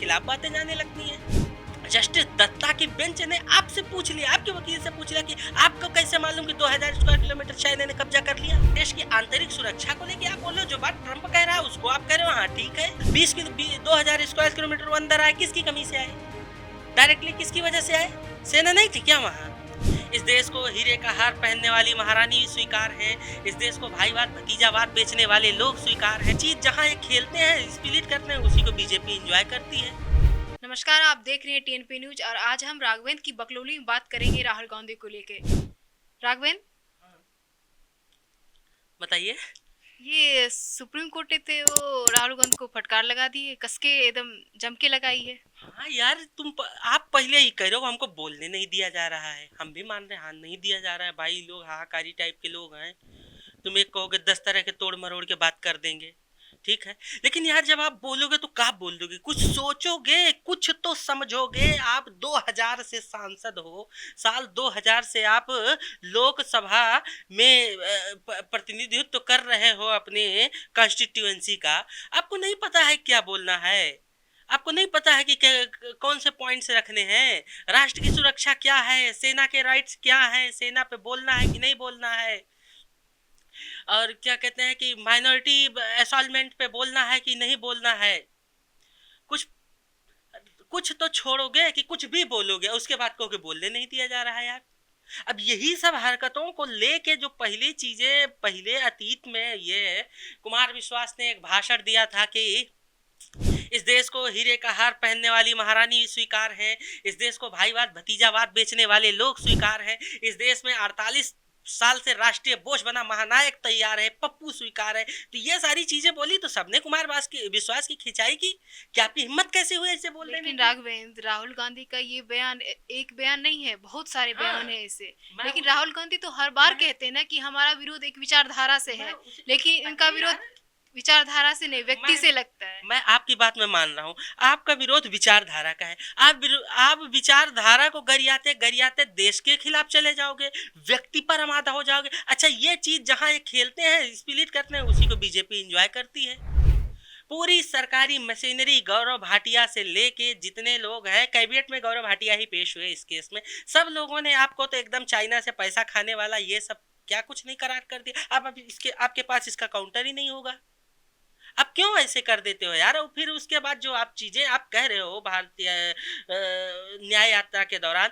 खिलाफ बातें जाने लगती हैं। जस्टिस दत्ता की बेंच ने आपसे पूछ लिया, आपके वकील से पूछ लिया कि आपको कैसे मालूम कि 2000 स्क्वायर किलोमीटर चाइना ने कब्जा कर लिया। देश की आंतरिक सुरक्षा को लेके आप बोल रहे हो, जो बात ट्रंप कह रहा है उसको आप कह रहे हो हाँ ठीक है। 2000 स्क्वायर किलोमीटर वो अंदर आए, किसकी कमी से आए, डायरेक्टली किसकी वजह से आए? सेना नहीं थी क्या वहाँ? इस देश को हीरे का हार पहनने वाली महारानी स्वीकार है, इस देश को भाईवाद भतीजावाद बेचने वाले लोग स्वीकार है। चीज जहाँ ये खेलते हैं, स्पिलिट करते हैं, उसी को बीजेपी एंजॉय करती है। नमस्कार, आप देख रहे हैं टीएनपी न्यूज और आज हम राघवेंद्र की बकलोली में बात करेंगे राहुल गांधी को लेके। राघवेंद्र, बताइए। ये सुप्रीम कोर्ट ने थे वो राहुल गांधी को फटकार लगा दी है, कसके एकदम जम के लगाई है। हाँ यार, आप पहले ही कह रहे हो हमको बोलने नहीं दिया जा रहा है, हम भी मान रहे हैं हाँ नहीं दिया जा रहा है। भाई लोग हाहाकारी टाइप के लोग हैं, तुम एक कहोगे 10 तरह के तोड़ मरोड़ के बात कर देंगे, ठीक है। लेकिन यार जब आप बोलोगे तो क्या बोल दोगे, कुछ सोचोगे, कुछ तो समझोगे। आप 2000 से सांसद हो, साल 2000 से आप लोकसभा में प्रतिनिधित्व कर रहे हो अपने कॉन्स्टिट्यूएंसी का। आपको नहीं पता है क्या बोलना है, आपको नहीं पता है कि कौन से पॉइंट्स रखने हैं, राष्ट्र की सुरक्षा क्या है, सेना के राइट्स क्या है, सेना पे बोलना है कि नहीं बोलना है, और क्या कहते हैं कि माइनॉरिटी असॉल्टमेंट पे बोलना है कि नहीं बोलना है। कुछ कुछ तो छोड़ोगे कि कुछ भी बोलोगे, उसके बाद कहोगे बोलने नहीं दिया जा रहा है यार। अब यही सब हरकतों को लेके जो पहली चीजें पहले अतीत में ये कुमार विश्वास ने एक भाषण दिया था कि इस देश को हीरे का हार पहनने वाली महारानी स्वीकार है, इस देश को भाईवाद भतीजावाद बेचने वाले लोग स्वीकार है, इस देश में 48 साल से राष्ट्रीय बोझ बना महानायक तैयार है, पप्पू स्वीकार है। तो ये सारी चीजें बोली तो सबने कुमार विश्वास की खिंचाई की। क्या आपकी हिम्मत कैसे हुई ऐसे बोलने लेकिन की? राघवेंद्र, राहुल गांधी का ये बयान एक बयान नहीं है, बहुत सारे हाँ, बयान है इसे। मैं लेकिन उसी राहुल गांधी तो हर बार मैं कहते हैं ना कि हमारा विरोध एक विचारधारा से मैं है, उसी लेकिन इनका अरे विरोध यार, विचारधारा से नहीं, व्यक्ति मैं से लगता है। मैं आपकी बात में मान रहा हूँ, आपका विरोध विचारधारा का है। आप विचारधारा को गरियाते गरियाते देश के खिलाफ चले जाओगे, व्यक्ति पर आमादा हो जाओगे। अच्छा, ये चीज जहाँ ये खेलते हैं, स्पिलिट करते हैं, उसी को बीजेपी एंजॉय करती है। पूरी सरकारी मशीनरी गौरव भाटिया से लेके जितने लोग हैं, कैबिनेट में गौरव भाटिया ही पेश हुए इस केस में, सब लोगों ने आपको तो एकदम चाइना से पैसा खाने वाला ये सब क्या कुछ नहीं करार कर दिया। आप अभी इसके आपके पास इसका काउंटर ही नहीं होगा। आप क्यों ऐसे कर देते हो यार? और फिर उसके बाद जो आप चीजें आप कह रहे हो भारतीय न्याय यात्रा के दौरान,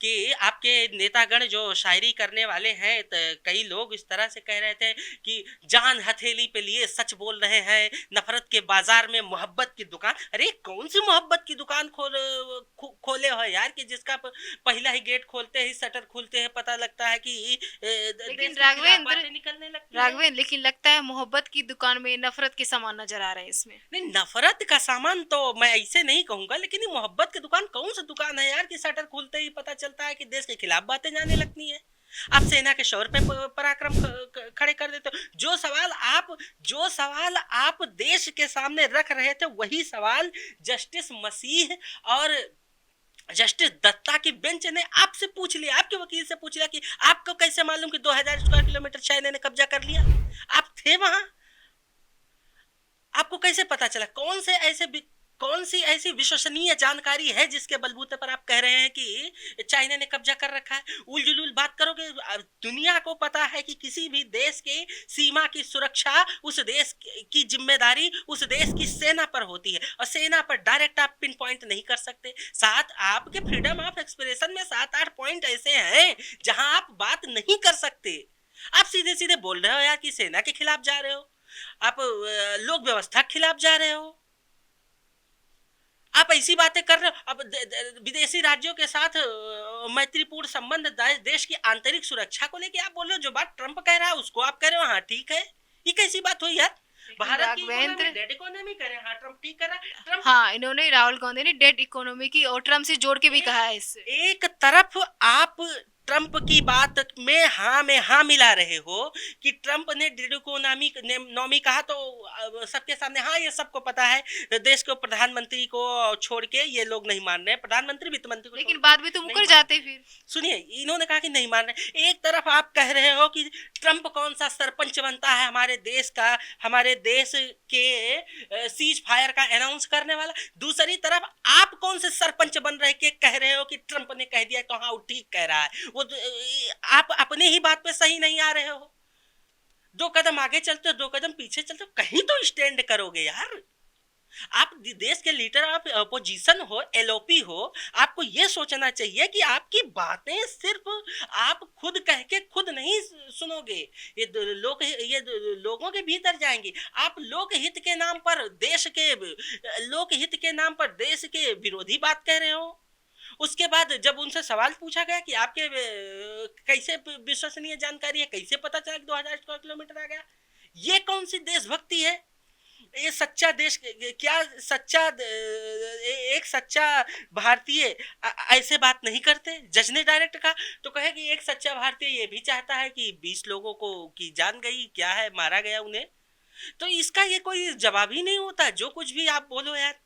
कि आपके नेतागण जो शायरी करने वाले हैं, तो कई लोग इस तरह से कह रहे थे कि जान हथेली पे लिए सच बोल रहे हैं, नफरत के बाजार में मोहब्बत की दुकान। अरे कौन सी मोहब्बत की दुकान खोले हो यार, कि जिसका पहला ही गेट खोलते ही शटर खुलते हैं, पता लगता है कि लेकिन देश के खिलाफ राघवेंद्र, बातें निकलने लगती है। राघवेंद्र लेकिन लगता है मोहब्बत की दुकान में नफरत के सामान नजर आ रहे हैं इसमें। नहीं, नफरत का सामान तो मैं ऐसे नहीं कहूंगा, लेकिन ये मोहब्बत की दुकान कौन सी दुकान है यार, कि शटर खुलते ही पता चलता है कि देश के खिलाफ बातें जाने लगती हैं। आप सेना के शौर्य पे पराक्रम खड़े कर देते हो। जो सवाल आप देश के सामने रख रहे थे, वही सवाल जस्टिस मसीह और जस्टिस दत्ता की बेंच ने आपसे पूछ लिया, आपके वकील से पूछ लिया कि आपको कैसे मालूम कि 2000 स्क्वायर किलोमीटर चाइना ने कब्जा कर लिया? आप थे वहां, आपको कैसे पता चला? कौन सी ऐसी विश्वसनीय जानकारी है जिसके बलबूते पर आप कह रहे हैं कि चाइना ने कब्जा कर रखा है? उलझुल बात करोगे। दुनिया को पता है कि किसी भी देश के सीमा की सुरक्षा उस देश की जिम्मेदारी उस देश की सेना पर होती है, और सेना पर डायरेक्ट आप पिन पॉइंट नहीं कर सकते। साथ आपके फ्रीडम ऑफ एक्सप्रेशन में 7-8 पॉइंट ऐसे हैं जहां आप बात नहीं कर सकते। आप सीधे सीधे बोल रहे हो यार कि सेना के खिलाफ जा रहे हो, आप लोक व्यवस्था के खिलाफ जा रहे हो, आप ऐसी बातें कर रहे हो। अब विदेशी राज्यों के साथ मैत्रीपूर्ण संबंध, देश की आंतरिक सुरक्षा को लेके आप बोल रहे हो, जो बात ट्रंप कह रहा है उसको आप कह रहे हो हाँ ठीक है। ये कैसी बात हुई यार? लेकिन भारत की इकोनॉमी राघवेंद्र, डेड इकोनॉमी कह रहे हैं, हाँ ट्रंप ठीक कर रहा है। ट्रंप हाँ, राहुल गांधी ने डेट इकोनॉमी की और ट्रम्प से जोड़ के भी एक कहा है इससे। एक तरफ आप ट्रंप की बात में हाँ मिला रहे हो कि ट्रंप ने डिडोकोनॉमी कहा तो सबके सामने हाँ ये सबको पता है, देश को प्रधानमंत्री को छोड़ के ये लोग नहीं मान रहे, प्रधानमंत्री वित्त मंत्री को छोड़ लेकिन के बाद में तो नहीं मुकर मान जाते रहे। फिर। सुनिए, इन्होंने कहा कि नहीं मान रहे, एक तरफ आप कह रहे हो कि ट्रंप कौन सा सरपंच बनता है हमारे देश का, हमारे देश के सीज फायर का अनाउंस करने वाला, दूसरी तरफ आप कौन से सरपंच बन रहे के कह रहे हो कि ट्रंप ने कह दिया तो हाँ वो ठीक कह रहा है। वो आप अपने ही बात पे सही नहीं आ रहे हो, दो कदम आगे चलते हो, दो कदम पीछे चलते हो, कहीं तो स्टैंड करोगे यार। आप देश के लीडर, आप अपोजिशन हो, एलओपी हो, आपको ये सोचना चाहिए कि आपकी बातें सिर्फ आप खुद कह के खुद नहीं सुनोगे, ये लोगों के भीतर जाएंगी। आप लोक हित के नाम पर लोक हित के नाम पर देश के विरोधी बात कह रहे हो। उसके बाद जब उनसे सवाल पूछा गया कि आपके कैसे विश्वसनीय जानकारी है, कैसे पता चला कि 2000 स्क्वायर किलोमीटर आ गया, ये कौन सी देशभक्ति है? ये सच्चा देश क्या, एक सच्चा भारतीय ऐसे बात नहीं करते। जज ने डायरेक्ट कहा तो कहे कि एक सच्चा भारतीय ये भी चाहता है कि 20 लोगों को की जान गई, क्या है, मारा गया उन्हें, तो इसका ये कोई जवाब ही नहीं होता, जो कुछ भी आप बोलो यार।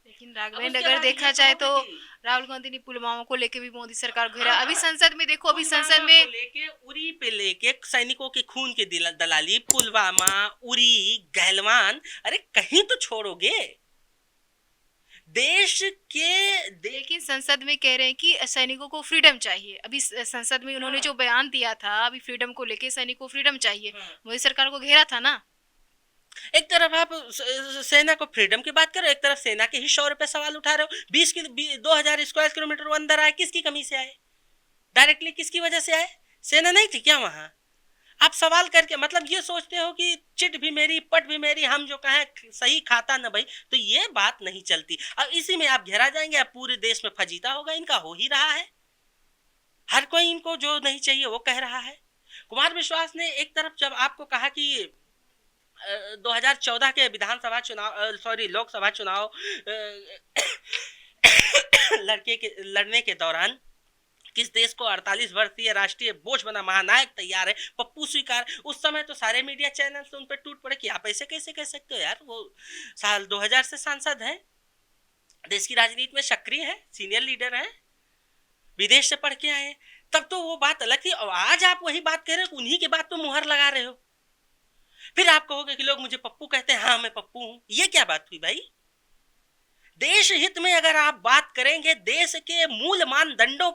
लेकिन अब राघवेंद्र उसके अगर बाद देखा ये जाए तो कहोगे कि राहुल गांधी ने पुलवामा को लेके भी मोदी सरकार को घेरा। हाँ, अभी हाँ, संसद में देखो, अभी संसद पुलवामा में को लेके, उरी पे लेके सैनिकों के खून की दलाली, पुलवामा, उरी, गहलवान, अरे कहीं तो छोड़ोगे देश के लेकिन संसद में कह रहे हैं कि सैनिकों को फ्रीडम चाहिए। अभी संसद में उन्होंने हाँ, जो बयान दिया था, अभी फ्रीडम को लेके, सैनिकों को फ्रीडम चाहिए, हाँ। मोदी सरकार को घेरा था ना। एक तरफ आप सेना को फ्रीडम की बात कर रहे हो, एक तरफ सेना के ही शौर्य पे सवाल उठा रहे हो। 2000 स्क्वायर किलोमीटर वो अंदर आए, किसकी कमी से आए, डायरेक्टली किसकी वजह से आए? सेना नहीं थी क्या वहां? आप सवाल करके मतलब ये सोचते हो कि चिट भी मेरी पट भी मेरी, हम जो कहें सही खाता न भाई, तो ये बात नहीं चलती। अब इसी में आप घेरा जाएंगे, अब पूरे देश में फजीता होगा, इनका हो ही रहा है, हर कोई इनको जो नहीं चाहिए वो कह रहा है। कुमार विश्वास ने एक तरफ जब आपको कहा कि 2014 के विधानसभा चुनाव, सॉरी लोकसभा चुनाव लड़ने के दौरान किस देश को 48 वर्षीय राष्ट्रीय बोझ बना महानायक तैयार है, पप्पू स्वीकार, उस समय तो सारे मीडिया चैनल उन पर टूट पड़े कि आप ऐसे कैसे कह सकते हो यार, वो साल 2000 से सांसद है, देश की राजनीति में सक्रिय है, सीनियर लीडर है, विदेश से पढ़ के आए, तब तो वो बात अलग थी। और आज आप वही बात कह रहे हो, उन्हीं की बात पे मुहर लगा रहे हो, फिर आप कहोगे कि लोग मुझे पप्पू कहते हैं, हाँ मैं पप्पू हूं, ये क्या बात हुई भाई? देश हित में अगर आप बात करेंगे, देश के मूल मानदंडों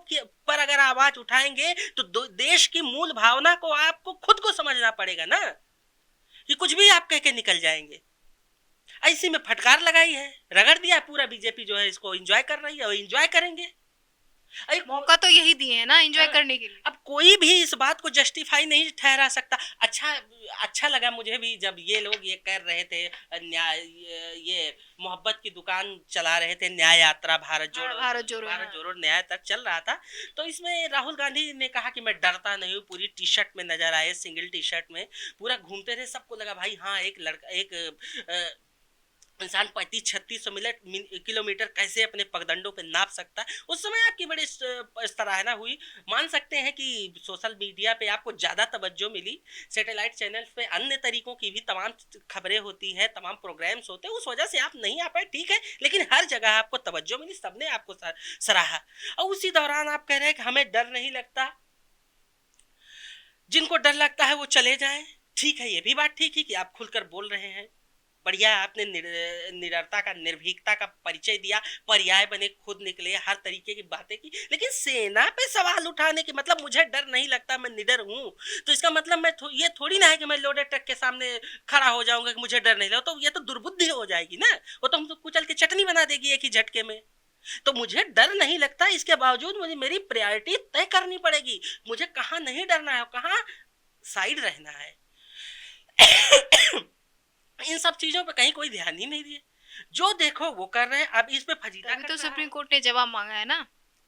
पर अगर आवाज उठाएंगे, तो देश की मूल भावना को आपको खुद को समझना पड़ेगा ना, कि कुछ भी आप कह के निकल जाएंगे। ऐसी में फटकार लगाई है, रगड़ दिया, पूरा बीजेपी जो है इसको एंजॉय कर रही है और एंजॉय करेंगे। मौका तो यही दिए है ना एंजॉय करने के लिए। अब कोई भी इस बात को जस्टिफाई नहीं ठहरा सकता। अच्छा लगा मुझे भी जब ये लोग ये कर रहे थे, न्याय, ये मोहब्बत की दुकान चला रहे थे, न्याय यात्रा भारत जोड़ो न्याय तक चल रहा था, तो इसमें राहुल गांधी ने कहा कि मैं डरता नहीं हूँ, पूरी टी शर्ट में नजर आए, सिंगल टी शर्ट में पूरा घूमते रहे, सबको लगा भाई हाँ एक लड़का, एक इंसान 35-36 किलोमीटर कैसे अपने पगडंडों पे नाप सकता है। उस समय आपकी बड़ी सराहना हुई, मान सकते हैं कि सोशल मीडिया पे आपको ज़्यादा तवज्जो मिली, सैटेलाइट चैनल्स पे अन्य तरीकों की भी तमाम खबरें होती हैं, तमाम प्रोग्राम्स होते हैं, उस वजह से आप नहीं आ पाए, ठीक है, लेकिन हर जगह आपको तवज्जो मिली, सबने आपको सराहा। और उसी दौरान आप कह रहे हैं कि हमें डर नहीं लगता, जिनको डर लगता है वो चले जाएं। ठीक है, ये भी बात ठीक है कि आप खुलकर बोल रहे हैं, बढ़िया, आपने निडरता का, निर्भीकता का परिचय दिया, पर्याय बने, खुद निकले, हर तरीके की बातें की, लेकिन सेना पे सवाल उठाने की मतलब मुझे डर नहीं लगता, मैं निडर हूं, तो इसका मतलब मैं ये थोड़ी ना है कि मैं लोडेड ट्रक के सामने खड़ा हो जाऊंगा कि मुझे डर नहीं लगता, तो ये तो दुर्बुद्धि हो जाएगी ना, वो तो हमको कुचल के चटनी बना देगी एक ही झटके में। तो मुझे डर नहीं लगता, इसके बावजूद मुझे मेरी प्रायोरिटी तय करनी पड़ेगी, मुझे कहाँ नहीं डरना है, कहाँ साइड रहना है। इन सब चीजों पे कहीं कोई ध्यान ही नहीं दिए, जो देखो वो कर रहे हैं। अब इस पे फजीता अभी तो सुप्रीम कोर्ट ने जवाब मांगा है ना।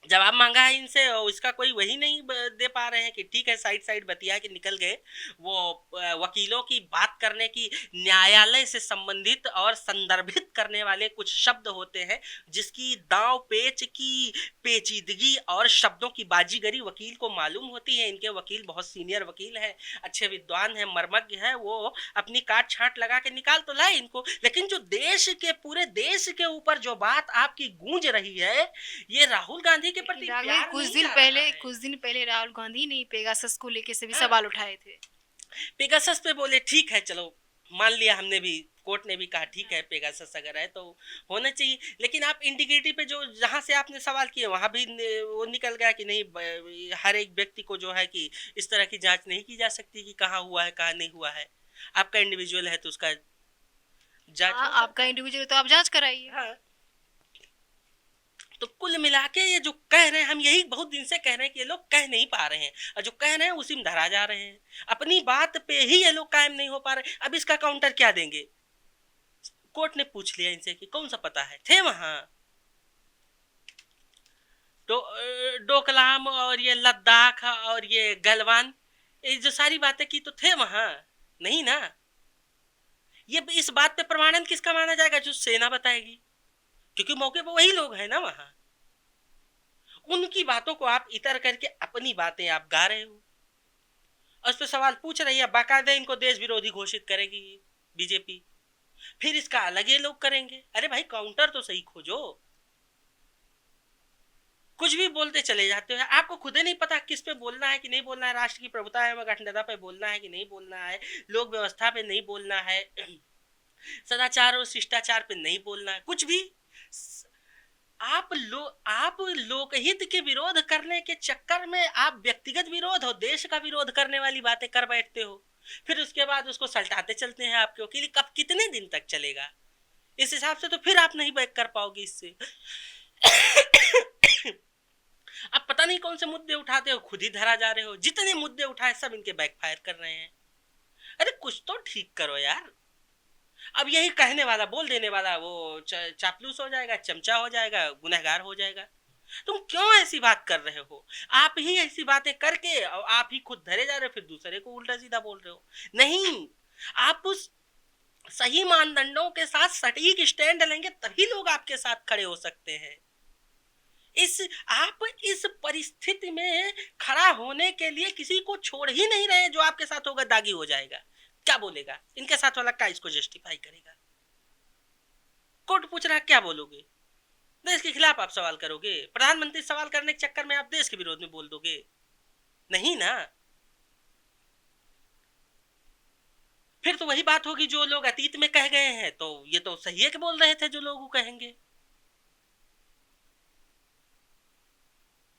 जवाब मांगा है इनसे और इसका कोई वही नहीं दे पा रहे हैं कि ठीक है साइड साइड बतिया के निकल गए। वो वकीलों की बात करने की, न्यायालय से संबंधित और संदर्भित करने वाले कुछ शब्द होते हैं जिसकी दांव पेच की पेचीदगी और शब्दों की बाजीगरी वकील को मालूम होती है। इनके वकील बहुत सीनियर वकील हैं, अच्छे विद्वान हैं, मर्मज्ञ हैं, वो अपनी काट छांट लगा के निकाल तो लाए इनको। लेकिन जो देश के, पूरे देश के ऊपर जो बात आपकी गूंज रही है, ये राहुल गांधी के लेकिन प्रति राघवेंद्र, प्यार नहीं आ रहा है। कुछ दिन पहले राहुल गांधी ने पेगासस को लेके सभी हाँ, सवाल उठाए थे। पेगासस पे बोले ठीक है चलो, मान लिया हमने भी, कोर्ट ने भी कहा ठीक है पेगासस अगर है तो होना चाहिए। लेकिन आप इंटीग्रिटी पे जो जहां से आपने सवाल किए वहां भी वो निकल गया कि नहीं, हर एक व्यक्ति को जो है कि इस तरह की जांच नहीं की जा सकती कि कहाँ हुआ है कहाँ नहीं हुआ है। आपका इंडिविजुअल है तो उसका जांच हाँ, हो आपका सकता है। इंडिविजुअल तो आप जांच कराइए। हाँ, तो कुल मिला के ये जो कह रहे हैं, हम यही बहुत दिन से कह रहे हैं कि ये लोग कह नहीं पा रहे हैं, और जो कह रहे हैं उसी में धरा जा रहे हैं। अपनी बात पे ही ये लोग कायम नहीं हो पा रहे। अब इसका काउंटर क्या देंगे? कोर्ट ने पूछ लिया इनसे कि कौन सा पता है, थे वहां तो डोकलाम और ये लद्दाख और ये गलवान, ये जो सारी बातें की तो थे वहां, नहीं ना? ये इस बात पे प्रमाणन किसका माना जाएगा? जो सेना बताएगी, क्योंकि मौके पर वही लोग हैं ना वहां। उनकी बातों को आप इतर करके अपनी बातें आप गा रहे हो, और उस पर सवाल पूछ रही है, बाकायदा इनको देश विरोधी घोषित करेगी बीजेपी, फिर इसका अलग ये लोग करेंगे। अरे भाई काउंटर तो सही खोजो, कुछ भी बोलते चले जाते हो। आपको खुद ही नहीं पता किस पे बोलना है कि नहीं बोलना है, राष्ट्र की प्रभुता एवं अखंडता पे बोलना है कि नहीं बोलना है, लोक व्यवस्था पे नहीं बोलना है, सदाचार और शिष्टाचार पे नहीं बोलना है, कुछ भी। आप लोकहित के विरोध करने के चक्कर में आप व्यक्तिगत विरोध और देश का विरोध करने वाली बातें कर बैठते हो, फिर उसके बाद उसको सल्टाते चलते हैं आपके वकील। कब, कितने दिन तक चलेगा? इस हिसाब से तो फिर आप नहीं बैक कर पाओगे इससे। अब पता नहीं कौन से मुद्दे उठाते हो, खुद ही धरा जा रहे हो। जितने मुद्दे उठाए सब इनके बैकफायर कर रहे हैं। अरे कुछ तो ठीक करो यार। अब यही कहने वाला, बोल देने वाला वो चापलूस हो जाएगा, चमचा हो जाएगा, गुनहगार हो जाएगा। तुम क्यों ऐसी बात कर रहे हो? आप ही ऐसी बातें करके और आप ही खुद धरे जा रहे हो, फिर दूसरे को उल्टा सीधा बोल रहे हो। नहीं, आप उस सही मानदंडों के साथ सटीक स्टैंड लेंगे तभी लोग आपके साथ खड़े हो सकते हैं। आप इस परिस्थिति में खड़ा होने के लिए किसी को छोड़ ही नहीं रहे। जो आपके साथ होगा दागी हो जाएगा। क्या बोलेगा? इनके साथ वाला क्या इसको जस्टिफाई करेगा? कोर्ट पूछ रहा है, क्या बोलोगे? देश के खिलाफ आप सवाल करोगे? प्रधानमंत्री सवाल करने के चक्कर में आप देश के विरोध में बोल दोगे? नहीं ना। फिर तो वही बात होगी जो लोग अतीत में कह गए हैं, तो ये तो सही है कि बोल रहे थे जो लोग कहेंगे।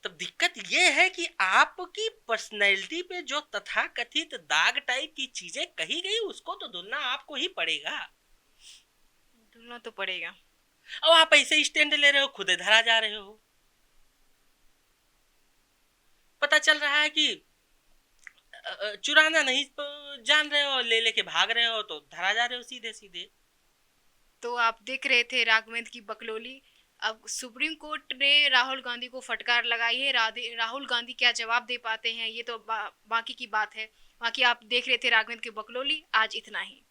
तब दिक्कत ये है कि आपकी पर्सनैलिटी पे जो तथाकथित दाग टाइप की चीजें कही गई उसको तो धुलना आपको ही पड़ेगा। धुलना तो पड़ेगा। और आप ऐसे स्टैंड ले रहे हो, खुद धरा जा रहे हो। पता चल रहा है कि चुराना नहीं तो जान रहे हो, ले लेके भाग रहे हो तो धरा जा रहे हो सीधे सीधे। तो आप देख रहे थे राघवेंद्र की बकलोली। अब सुप्रीम कोर्ट ने राहुल गांधी को फटकार लगाई है। राहुल गांधी क्या जवाब दे पाते हैं, ये तो बाकी की बात है। बाकी आप देख रहे थे राघवेंद्र की बकलोली। आज इतना ही।